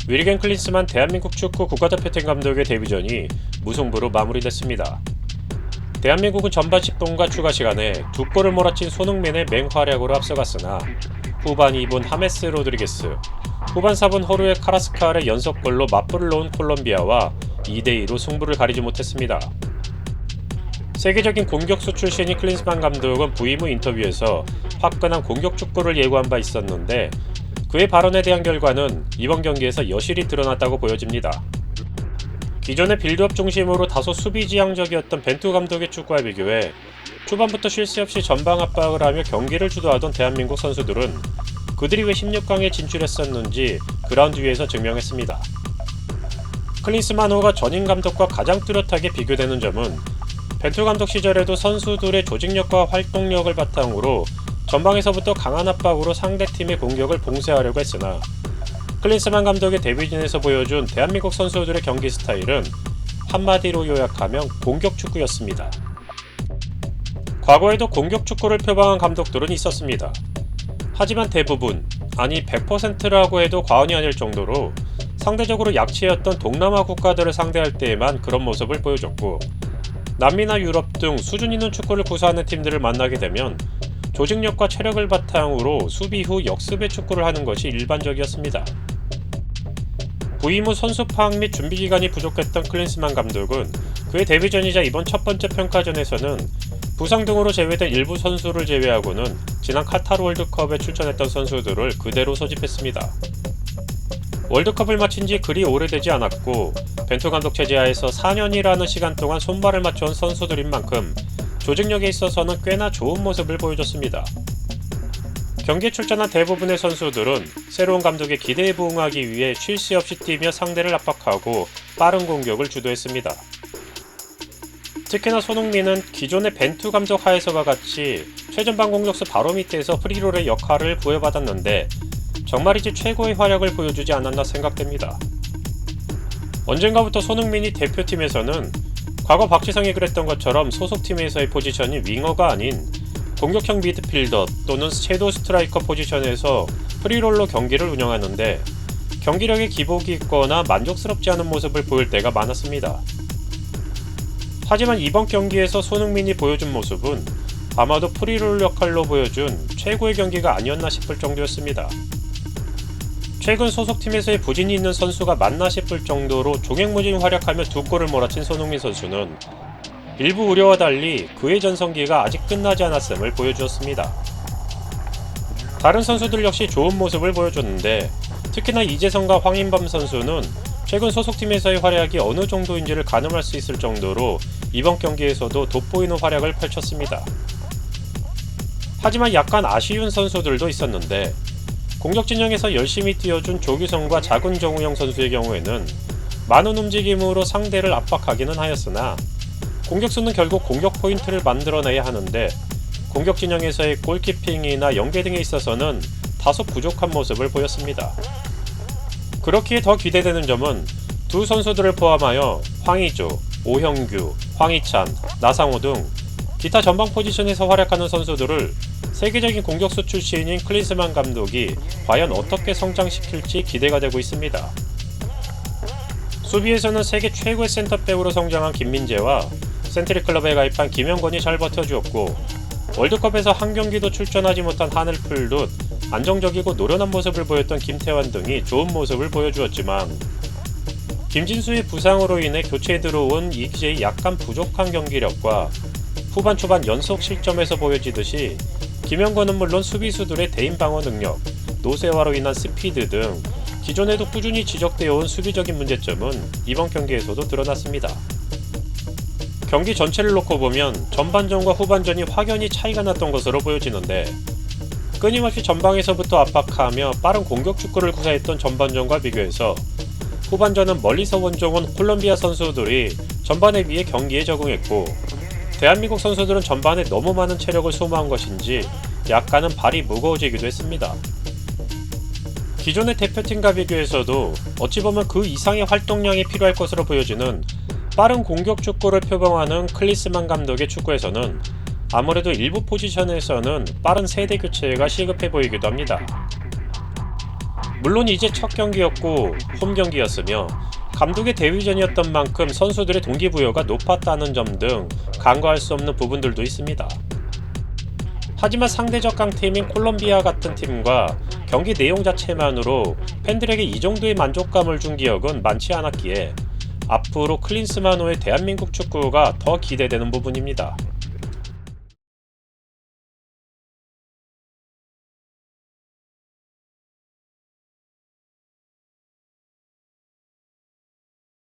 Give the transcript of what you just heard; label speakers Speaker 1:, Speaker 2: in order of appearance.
Speaker 1: 위리겐 클린스만 대한민국 축구 국가대표팀 감독의 데뷔전이 무승부로 마무리됐습니다. 대한민국은 전반 10분과 추가 시간에 두 골을 몰아친 손흥민의 맹활약으로 앞서갔으나 후반 2분 하메스 로드리게스, 후반 4분 호르헤 카라스칼의 연속골로 맞불을 놓은 콜롬비아와 2대2로 승부를 가리지 못했습니다. 세계적인 공격수 출신인 클린스만 감독은 부임 후 인터뷰에서 화끈한 공격 축구를 예고한 바 있었는데 그의 발언에 대한 결과는 이번 경기에서 여실히 드러났다고 보여집니다. 기존의 빌드업 중심으로 다소 수비지향적이었던 벤투 감독의 축구와 비교해 초반부터 쉴 새 없이 전방 압박을 하며 경기를 주도하던 대한민국 선수들은 그들이 왜 16강에 진출했었는지 그라운드 위에서 증명했습니다. 클린스만호가 전임 감독과 가장 뚜렷하게 비교되는 점은 벤투 감독 시절에도 선수들의 조직력과 활동력을 바탕으로 전방에서부터 강한 압박으로 상대팀의 공격을 봉쇄하려고 했으나 클린스만 감독의 데뷔전에서 보여준 대한민국 선수들의 경기 스타일은 한마디로 요약하면 공격 축구였습니다. 과거에도 공격 축구를 표방한 감독들은 있었습니다. 하지만 대부분, 아니 100%라고 해도 과언이 아닐 정도로 상대적으로 약체였던 동남아 국가들을 상대할 때에만 그런 모습을 보여줬고 남미나 유럽 등 수준 있는 축구를 구사하는 팀들을 만나게 되면 조직력과 체력을 바탕으로 수비 후 역습의 축구를 하는 것이 일반적이었습니다. 부임 후 선수 파악 및 준비 기간이 부족했던 클린스만 감독은 그의 데뷔전이자 이번 첫 번째 평가전에서는 부상 등으로 제외된 일부 선수를 제외하고는 지난 카타르 월드컵에 출전했던 선수들을 그대로 소집했습니다. 월드컵을 마친 지 그리 오래되지 않았고 벤투 감독 체제하에서 4년이라는 시간 동안 손발을 맞춰온 선수들인 만큼 조직력에 있어서는 꽤나 좋은 모습을 보여줬습니다. 경기에 출전한 대부분의 선수들은 새로운 감독의 기대에 부응하기 위해 쉴 새 없이 뛰며 상대를 압박하고 빠른 공격을 주도했습니다. 특히나 손흥민은 기존의 벤투 감독 하에서와 같이 최전방 공격수 바로 밑에서 프리롤의 역할을 부여받았는데 정말이지 최고의 활약을 보여주지 않았나 생각됩니다. 언젠가부터 손흥민이 대표팀에서는 과거 박지성이 그랬던 것처럼 소속팀에서의 포지션이 윙어가 아닌 공격형 미드필더 또는 섀도우 스트라이커 포지션에서 프리롤로 경기를 운영하는데 경기력에 기복이 있거나 만족스럽지 않은 모습을 보일 때가 많았습니다. 하지만 이번 경기에서 손흥민이 보여준 모습은 아마도 프리롤 역할로 보여준 최고의 경기가 아니었나 싶을 정도였습니다. 최근 소속팀에서의 부진이 있는 선수가 맞나 싶을 정도로 종횡무진 활약하며 두 골을 몰아친 손흥민 선수는 일부 우려와 달리 그의 전성기가 아직 끝나지 않았음을 보여주었습니다. 다른 선수들 역시 좋은 모습을 보여줬는데 특히나 이재성과 황인범 선수는 최근 소속팀에서의 활약이 어느 정도인지를 가늠할 수 있을 정도로 이번 경기에서도 돋보이는 활약을 펼쳤습니다. 하지만 약간 아쉬운 선수들도 있었는데 공격 진영에서 열심히 뛰어준 조규성과 작은 정우영 선수의 경우에는 많은 움직임으로 상대를 압박하기는 하였으나 공격수는 결국 공격 포인트를 만들어내야 하는데 공격 진영에서의 골키핑이나 연계 등에 있어서는 다소 부족한 모습을 보였습니다. 그렇기에 더 기대되는 점은 두 선수들을 포함하여 황의조, 오형규, 황희찬, 나상호 등 기타 전방 포지션에서 활약하는 선수들을 세계적인 공격수 출신인 클린스만 감독이 과연 어떻게 성장시킬지 기대가 되고 있습니다. 수비에서는 세계 최고의 센터백으로 성장한 김민재와 센트리 클럽에 가입한 김영권이 잘 버텨주었고 월드컵에서 한 경기도 출전하지 못한 하늘풀 듯 안정적이고 노련한 모습을 보였던 김태환 등이 좋은 모습을 보여주었지만 김진수의 부상으로 인해 교체에 들어온 이기재의 약간 부족한 경기력과 후반 초반 연속 실점에서 보여지듯이 김영권은 물론 수비수들의 대인 방어 능력, 노쇠화로 인한 스피드 등 기존에도 꾸준히 지적되어 온 수비적인 문제점은 이번 경기에서도 드러났습니다. 경기 전체를 놓고 보면 전반전과 후반전이 확연히 차이가 났던 것으로 보여지는데 끊임없이 전방에서부터 압박하며 빠른 공격 축구를 구사했던 전반전과 비교해서 후반전은 멀리서 원정온 콜롬비아 선수들이 전반에 비해 경기에 적응했고 대한민국 선수들은 전반에 너무 많은 체력을 소모한 것인지 약간은 발이 무거워지기도 했습니다. 기존의 대표팀과 비교해서도 어찌 보면 그 이상의 활동량이 필요할 것으로 보여지는 빠른 공격 축구를 표방하는 클린스만 감독의 축구에서는 아무래도 일부 포지션에서는 빠른 세대 교체가 시급해 보이기도 합니다. 물론 이제 첫 경기였고 홈 경기였으며 감독의 데뷔전이었던 만큼 선수들의 동기부여가 높았다는 점 등 간과할 수 없는 부분들도 있습니다. 하지만 상대적 강팀인 콜롬비아 같은 팀과 경기 내용 자체만으로 팬들에게 이 정도의 만족감을 준 기억은 많지 않았기에 앞으로 클린스만호의 대한민국 축구가 더 기대되는 부분입니다.